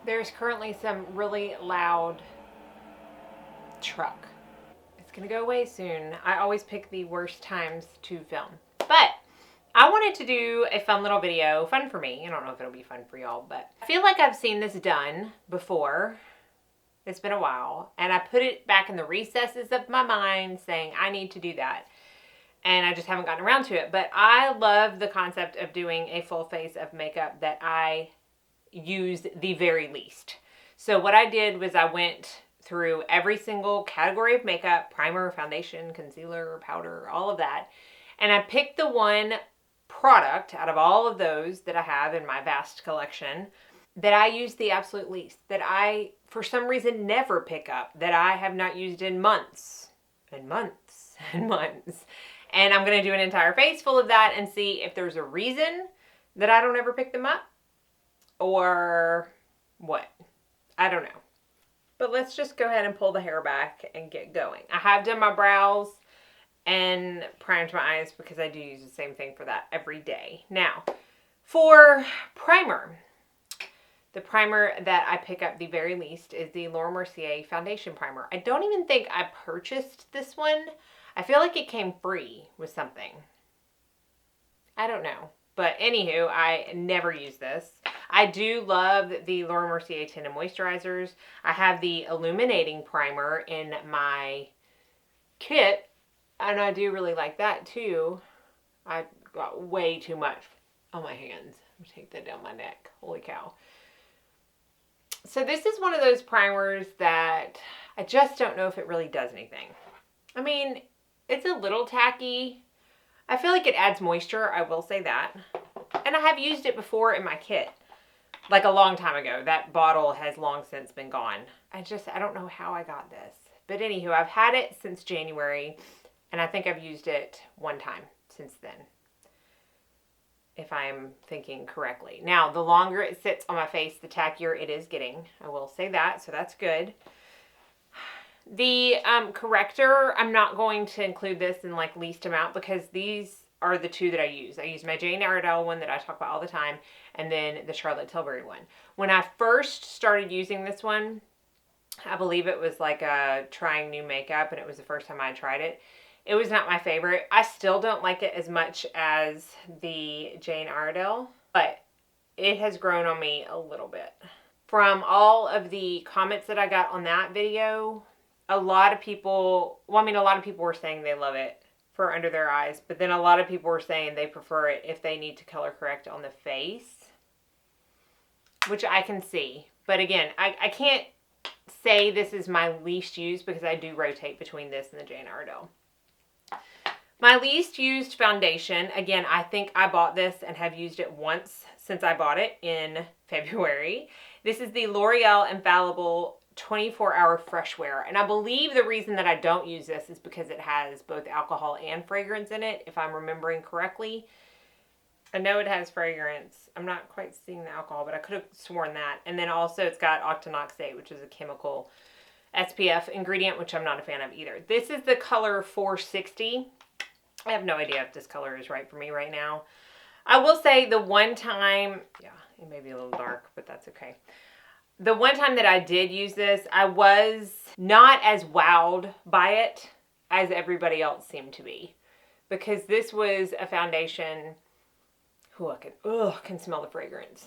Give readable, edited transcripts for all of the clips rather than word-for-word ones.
There's currently some really loud truck. It's gonna go away soon. I always pick the worst times to film. But I wanted to do a fun little video. Fun for me. I don't know if it'll be fun for y'all, but I feel like I've seen this done before. It's been a while. And I put it back in the recesses of my mind saying I need to do that. And I just haven't gotten around to it. But I love the concept of doing a full face of makeup that I used the very least. So what I did was I went through every single category of makeup, primer, foundation, concealer, powder, all of that. And I picked the one product out of all of those that I have in my vast collection that I use the absolute least, that I, for some reason, never pick up, that I have not used in months and months and months. And I'm going to do an entire face full of that and see if there's a reason that I don't ever pick them up or what. I don't know. But let's just go ahead and pull the hair back and get going. I have done my brows and primed my eyes because I do use the same thing for that every day. Now, for primer, the primer that I pick up the very least is the Laura Mercier Foundation Primer. I don't even think I purchased this one. I feel like it came free with something. I don't know. But anywho, I never use this. I do love the Laura Mercier Tinted Moisturizers. I have the Illuminating Primer in my kit. And I do really like that too. I got way too much on my hands. Let me take that down my neck. Holy cow. So this is one of those primers that I just don't know if it really does anything. I mean, it's a little tacky. I feel like it adds moisture, I will say that. And I have used it before in my kit. Like a long time ago. That bottle has long since been gone. I don't know how I got this. But anywho, I've had it since January. And I think I've used it one time since then. If I'm thinking correctly. Now, the longer it sits on my face, the tackier it is getting. I will say that, so that's good. The corrector, I'm not going to include this in like least amount because these are the two that I use. I use my Jane Iredale one that I talk about all the time and then the Charlotte Tilbury one. When I first started using this one, I believe it was like trying new makeup and it was the first time I tried it. It was not my favorite. I still don't like it as much as the Jane Iredale, but it has grown on me a little bit. From all of the comments that I got on that video, a lot of people were saying they love it for under their eyes, but then a lot of people were saying they prefer it if they need to color correct on the face, which I can see. But again, I can't say this is my least used because I do rotate between this and the Jane Iredale. My least used foundation, again, I think I bought this and have used it once since I bought it in February. This is the L'Oreal Infallible 24-Hour Fresh Wear. And I believe the reason that I don't use this is because it has both alcohol and fragrance in it, if I'm remembering correctly. I know it has fragrance. I'm not quite seeing the alcohol, but I could have sworn that. And then also it's got octinoxate, which is a chemical SPF ingredient, which I'm not a fan of either. This is the color 460. I have no idea if this color is right for me right now. I will say the one time, yeah, it may be a little dark, but that's okay. The one time that I did use this, I was not as wowed by it as everybody else seemed to be. Because this was a foundation, I can smell the fragrance.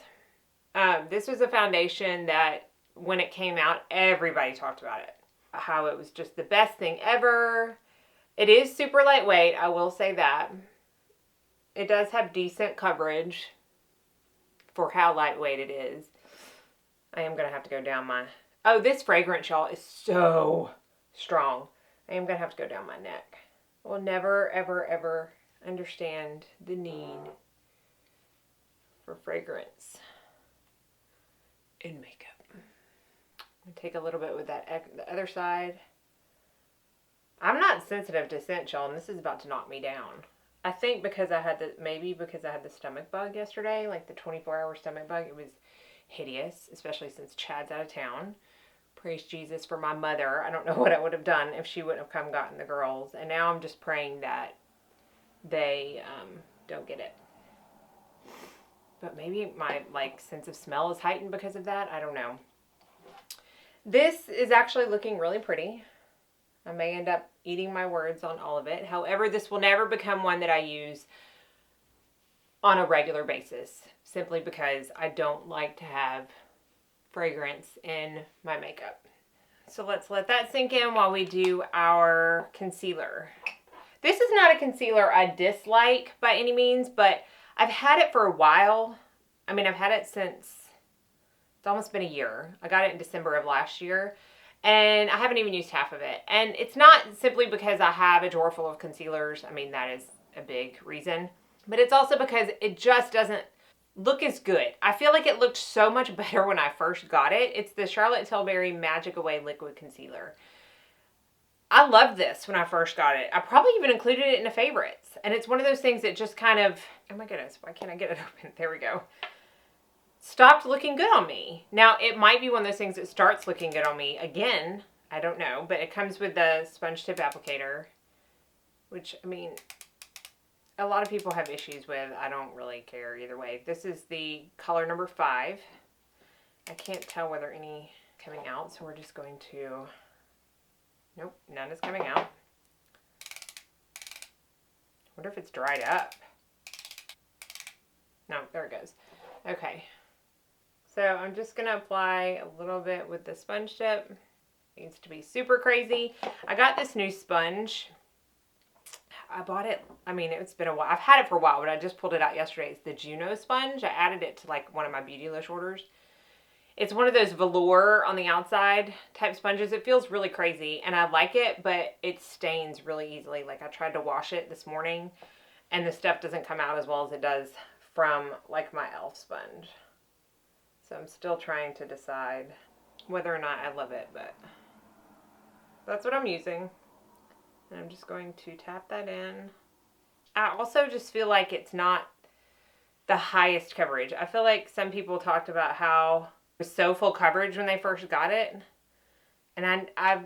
This was a foundation that when it came out, everybody talked about it. How it was just the best thing ever. It is super lightweight, I will say that. It does have decent coverage for how lightweight it is. I am going to have to go down my... Oh, this fragrance, y'all, is so strong. I am going to have to go down my neck. I will never, ever, ever understand the need for fragrance in makeup. I'm going to take a little bit with the other side. I'm not sensitive to scent, y'all, and this is about to knock me down. I think because I had the stomach bug yesterday, like the 24-hour stomach bug, it was hideous, especially since Chad's out of town. Praise Jesus for my mother. I don't know what I would have done if she wouldn't have come gotten the girls. And now I'm just praying that they don't get it. but maybe my like sense of smell is heightened because of that. I don't know. This is actually looking really pretty. I may end up eating my words on all of it. However, this will never become one that I use on a regular basis, simply because I don't like to have fragrance in my makeup. So let's let that sink in while we do our concealer. This is not a concealer I dislike by any means, but I've had it for a while. I mean, I've had it since, it's almost been a year. I got it in December of last year, and I haven't even used half of it. And it's not simply because I have a drawer full of concealers. I mean, that is a big reason. But it's also because it just doesn't look as good. I feel like it looked so much better when I first got it. It's the Charlotte Tilbury Magic Away Liquid Concealer. I loved this when I first got it. I probably even included it in the favorites. And it's one of those things that just kind of, oh my goodness, why can't I get it open? There we go. Stopped looking good on me. Now, it might be one of those things that starts looking good on me again. I don't know. But it comes with the sponge tip applicator, which, I mean, a lot of people have issues with. I don't really care either way. This is the color number 5. I can't tell whether any coming out, so we're just going to... Nope, none is coming out. Wonder if it's dried up. No, there it goes. Okay. So I'm just going to apply a little bit with the sponge tip. It needs to be super crazy. I got this new sponge. I bought it, I mean, it's been a while. I've had it for a while, but I just pulled it out yesterday. It's the Juno sponge. I added it to like one of my Beautylish orders. It's one of those velour on the outside type sponges. It feels really crazy, and I like it, but it stains really easily. Like, I tried to wash it this morning, and the stuff doesn't come out as well as it does from, like, my e.l.f. sponge. So I'm still trying to decide whether or not I love it, but that's what I'm using. And I'm just going to tap that in. I also just feel like it's not the highest coverage. I feel like some people talked about how it was so full coverage when they first got it. And I've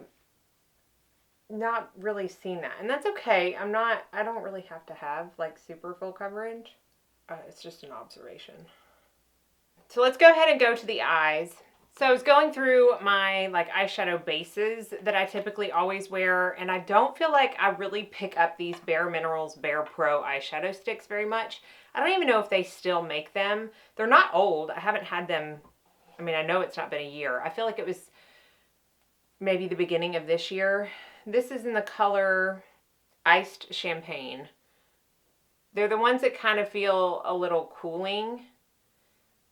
not really seen that. And that's okay. I don't really have to have like super full coverage. It's just an observation. So let's go ahead and go to the eyes. So I was going through my like eyeshadow bases that I typically always wear, and I don't feel like I really pick up these Bare Minerals Bare Pro eyeshadow sticks very much. I don't even know if they still make them. They're not old. I haven't had them. I mean, I know it's not been a year. I feel like it was maybe the beginning of this year. This is in the color Iced Champagne. They're the ones that kind of feel a little cooling,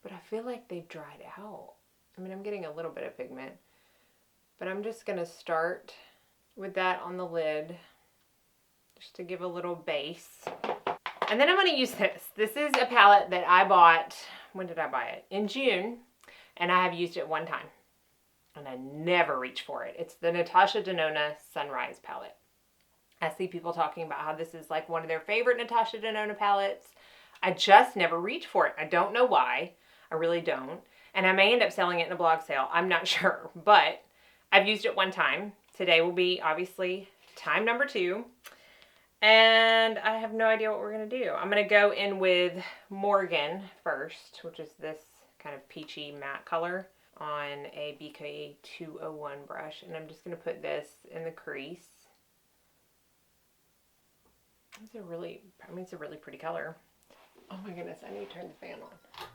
but I feel like they've dried out. I mean, I'm getting a little bit of pigment, but I'm just going to start with that on the lid just to give a little base. And then I'm going to use this. This is a palette that I bought, when did I buy it? In June, and I have used it one time, and I never reach for it. It's the Natasha Denona Sunrise palette. I see people talking about how this is like one of their favorite Natasha Denona palettes. I just never reach for it. I don't know why. I really don't. And I may end up selling it in a blog sale. I'm not sure, but I've used it one time. Today will be obviously time number 2. And I have no idea what we're going to do. I'm going to go in with Morgan first, which is this kind of peachy matte color on a BK 201 brush. And I'm just going to put this in the crease. It's a really pretty color. Oh my goodness, I need to turn the fan on.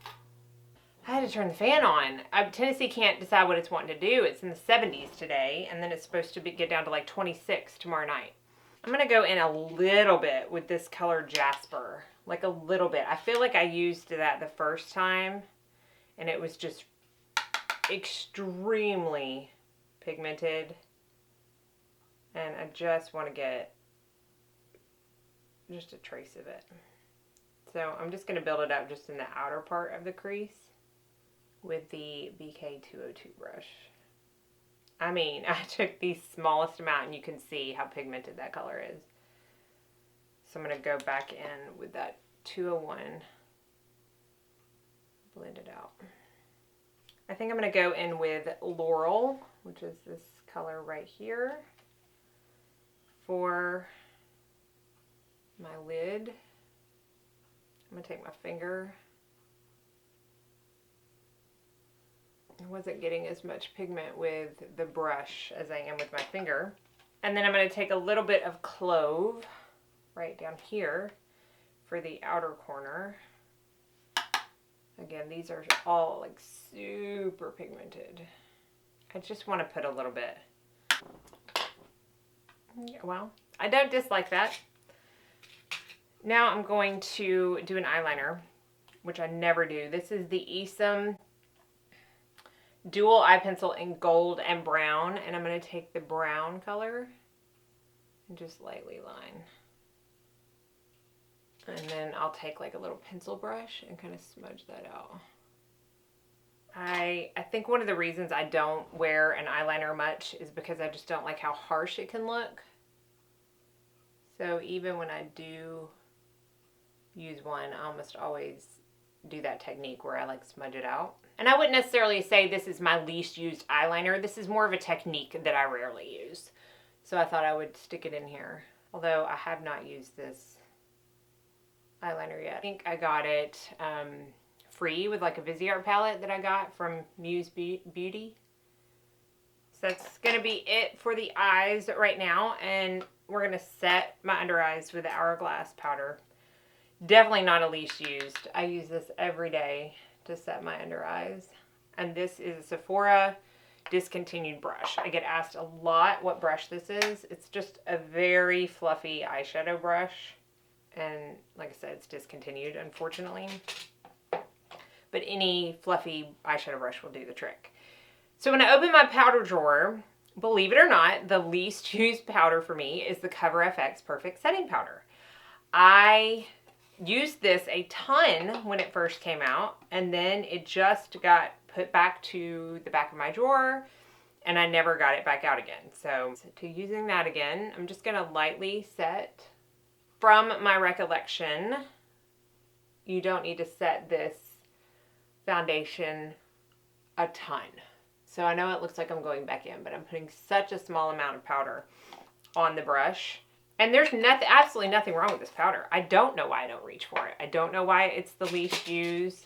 I had to turn the fan on. Tennessee can't decide what it's wanting to do. It's in the 70s today, and then it's supposed to get down to like 26 tomorrow night. I'm going to go in a little bit with this color Jasper. Like a little bit. I feel like I used that the first time, and it was just extremely pigmented. And I just want to get just a trace of it. So I'm just going to build it up just in the outer part of the crease with the BK 202 brush. I mean, I took the smallest amount and you can see how pigmented that color is. So I'm going to go back in with that 201, blend it out. I think I'm going to go in with Laurel, which is this color right here, for my lid. I'm going to take my finger wasn't getting as much pigment with the brush as I am with my finger. And then I'm going to take a little bit of clove right down here for the outer corner. Again, these are all like super pigmented. I just want to put a little bit. Yeah, well, I don't dislike that. Now I'm going to do an eyeliner, which I never do. This is the Esom Dual Eye Pencil in gold and brown. And I'm going to take the brown color and just lightly line. And then I'll take like a little pencil brush and kind of smudge that out. I think one of the reasons I don't wear an eyeliner much is because I just don't like how harsh it can look. So even when I do use one, I almost always do that technique where I like smudge it out. And I wouldn't necessarily say this is my least used eyeliner. This is more of a technique that I rarely use. So I thought I would stick it in here. Although I have not used this eyeliner yet. I think I got it free with like a Viseart palette that I got from Muse Beauty. So that's going to be it for the eyes right now. And we're going to set my under eyes with the Hourglass powder. Definitely not a least used. I use this every day to set my under eyes. And this is a Sephora discontinued brush. I get asked a lot what brush this is. It's just a very fluffy eyeshadow brush. And like I said, it's discontinued, unfortunately. But any fluffy eyeshadow brush will do the trick. So when I open my powder drawer, believe it or not, the least used powder for me is the Cover FX Perfect Setting Powder. I used this a ton when it first came out, and then it just got put back to the back of my drawer, and I never got it back out again. So to using that again, I'm just going to lightly set. From my recollection, you don't need to set this foundation a ton. So I know it looks like I'm going back in, but I'm putting such a small amount of powder on the brush. And there's nothing, absolutely nothing wrong with this powder. I don't know why I don't reach for it. I don't know why it's the least used.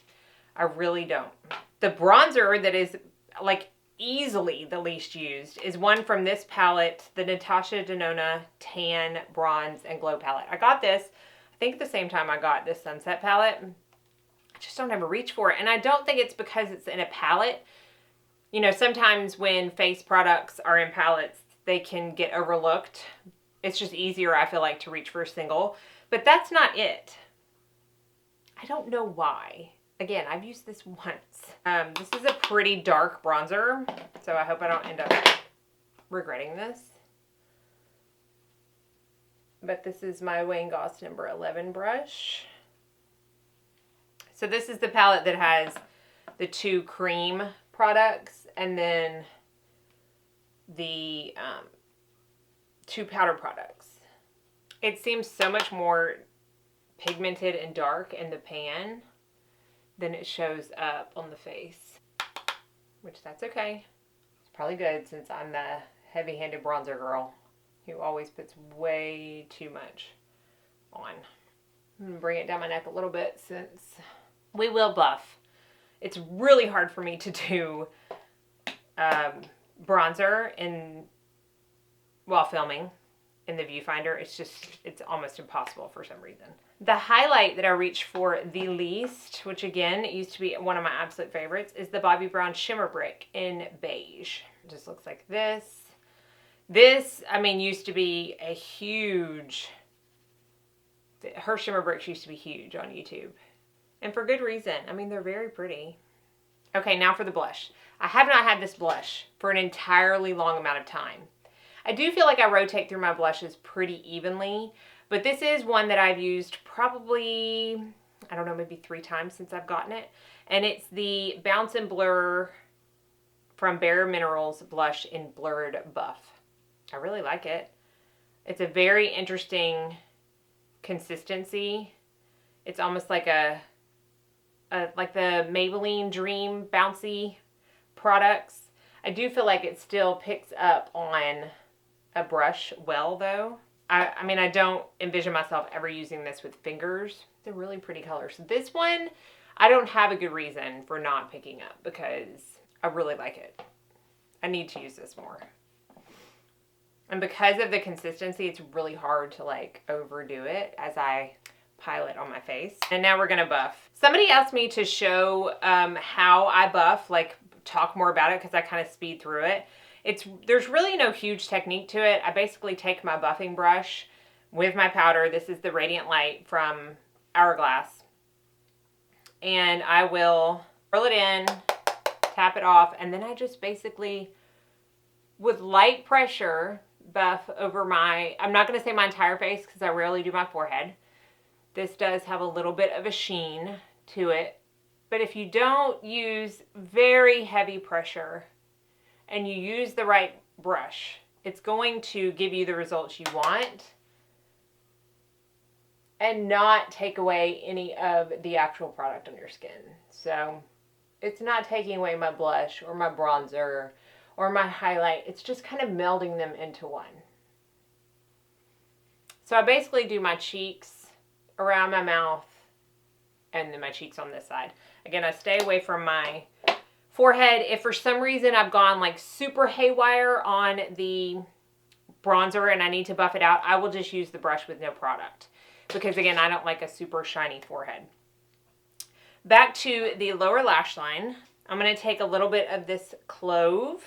I really don't. The bronzer that is like easily the least used is one from this palette, the Natasha Denona Tan, Bronze, and Glow palette. I got this, I think at the same time I got this Sunset palette. I just don't ever reach for it. And I don't think it's because it's in a palette. You know, sometimes when face products are in palettes, they can get overlooked. It's just easier, I feel like, to reach for a single. But that's not it. I don't know why. Again, I've used this once. This is a pretty dark bronzer, so I hope I don't end up regretting this. But this is my Wayne Goss number 11 brush. So this is the palette that has the two cream products and then the two powder products. It seems so much more pigmented and dark in the pan than it shows up on the face, which that's okay. It's probably good since I'm the heavy-handed bronzer girl who always puts way too much on. I'm gonna bring it down my neck a little bit since we will buff. It's really hard for me to do bronzer while filming in the viewfinder. It's almost impossible for some reason. The highlight that I reach for the least, which again used to be one of my absolute favorites, is the Bobbi Brown Shimmer Brick in beige. It just looks like this. This, I mean, used to be a huge, her shimmer bricks used to be huge on YouTube. And for good reason. I mean, they're very pretty. Okay, now for the blush. I have not had this blush for an entirely long amount of time. I do feel like I rotate through my blushes pretty evenly, but this is one that I've used probably, I don't know, maybe 3 times since I've gotten it. And it's the Bounce and Blur from Bare Minerals blush in Blurred Buff. I really like it. It's a very interesting consistency. It's almost like like the Maybelline Dream Bouncy products. I do feel like it still picks up on a brush well, though. I mean, I don't envision myself ever using this with fingers. It's a really pretty color. So this one, I don't have a good reason for not picking up because I really like it. I need to use this more. And because of the consistency, it's really hard to like overdo it as I pile it on my face. And now we're gonna buff. Somebody asked me to show how I buff, like talk more about it because I kind of speed through it. There's really no huge technique to it. I basically take my buffing brush with my powder. This is the Radiant Light from Hourglass. And I will roll it in, tap it off, and then I just basically, with light pressure, buff over my, I'm not going to say my entire face because I rarely do my forehead. This does have a little bit of a sheen to it. But if you don't use very heavy pressure and you use the right brush, it's going to give you the results you want and not take away any of the actual product on your skin. So it's not taking away my blush or my bronzer or my highlight. It's just kind of melding them into one. So I basically do my cheeks, around my mouth, and then my cheeks on this side. Again, I stay away from my forehead. If for some reason I've gone like super haywire on the bronzer and I need to buff it out, I will just use the brush with no product. Because again, I don't like a super shiny forehead. Back to the lower lash line. I'm going to take a little bit of this Clove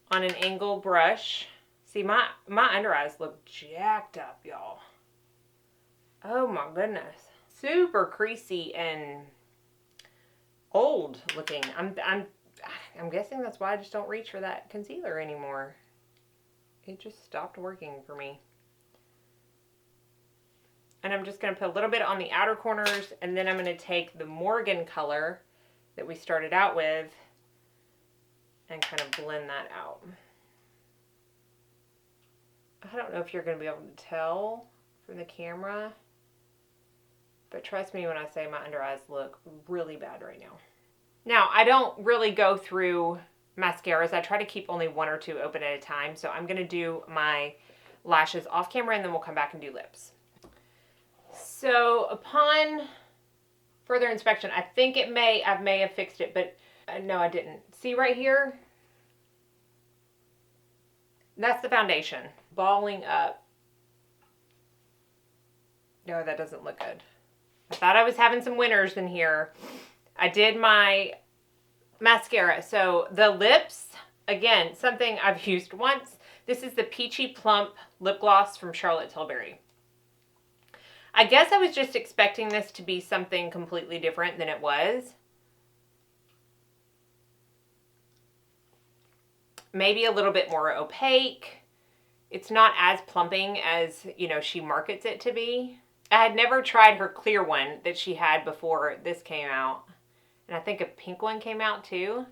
on an angle brush. See, my under eyes look jacked up, y'all. Oh my goodness. Super creasy and old looking. I'm guessing that's why I just don't reach for that concealer anymore. It just stopped working for me. And I'm just going to put a little bit on the outer corners, and then I'm going to take the Morgan color that we started out with and kind of blend that out. I don't know if you're going to be able to tell from the camera, but trust me when I say my under eyes look really bad right now. Now, I don't really go through mascaras. I try to keep only one or two open at a time, so I'm going to do my lashes off camera, and then we'll come back and do lips. So upon further inspection, I think I may have fixed it, but no, I didn't. See right here? That's the foundation. Balling up. No, that doesn't look good. I thought I was having some winners in here. I did my mascara. So the lips, again, something I've used once. This is the Peachy Plump lip gloss from Charlotte Tilbury. I guess I was just expecting this to be something completely different than it was. Maybe a little bit more opaque. It's not as plumping as, you know, she markets it to be. I had never tried her clear one that she had before this came out. And I think a pink one came out too.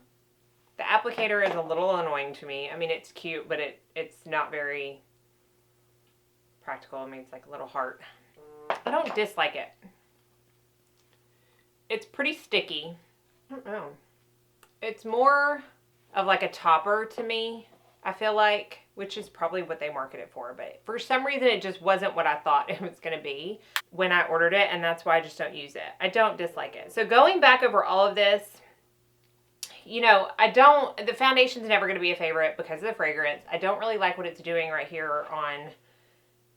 The applicator is a little annoying to me. I mean, it's cute, but it's not very practical. I mean, it's like a little heart. I don't dislike it. It's pretty sticky. I don't know. It's more of like a topper to me, I feel like, which is probably what they market it for. But for some reason, it just wasn't what I thought it was going to be when I ordered it, and that's why I just don't use it. I don't dislike it. So going back over all of this, you know, the foundation's never going to be a favorite because of the fragrance. I don't really like what it's doing right here on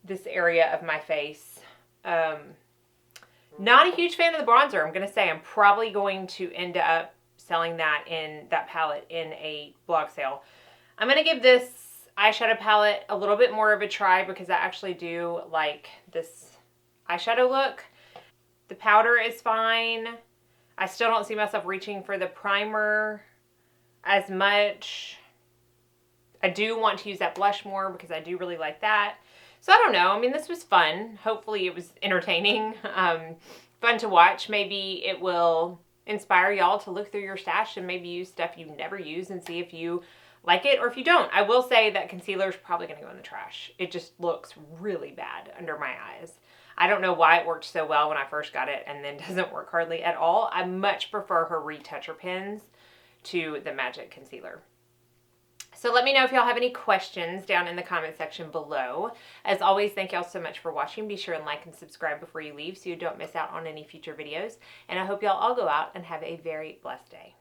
this area of my face. Not a huge fan of the bronzer. I'm going to say I'm probably going to end up selling that palette in a blog sale. I'm going to give this eyeshadow palette a little bit more of a try because I actually do like this eyeshadow look. The powder is fine. I still don't see myself reaching for the primer as much. I do want to use that blush more because I do really like that. So I don't know. I mean, this was fun. Hopefully it was entertaining, fun to watch. Maybe it will inspire y'all to look through your stash and maybe use stuff you never use and see if you like it or if you don't. I will say that concealer is probably going to go in the trash. It just looks really bad under my eyes. I don't know why it worked so well when I first got it and then doesn't work hardly at all. I much prefer her retoucher pens to the Magic Concealer. So let me know if y'all have any questions down in the comment section below. As always, thank y'all so much for watching. Be sure and like and subscribe before you leave so you don't miss out on any future videos. And I hope y'all all go out and have a very blessed day.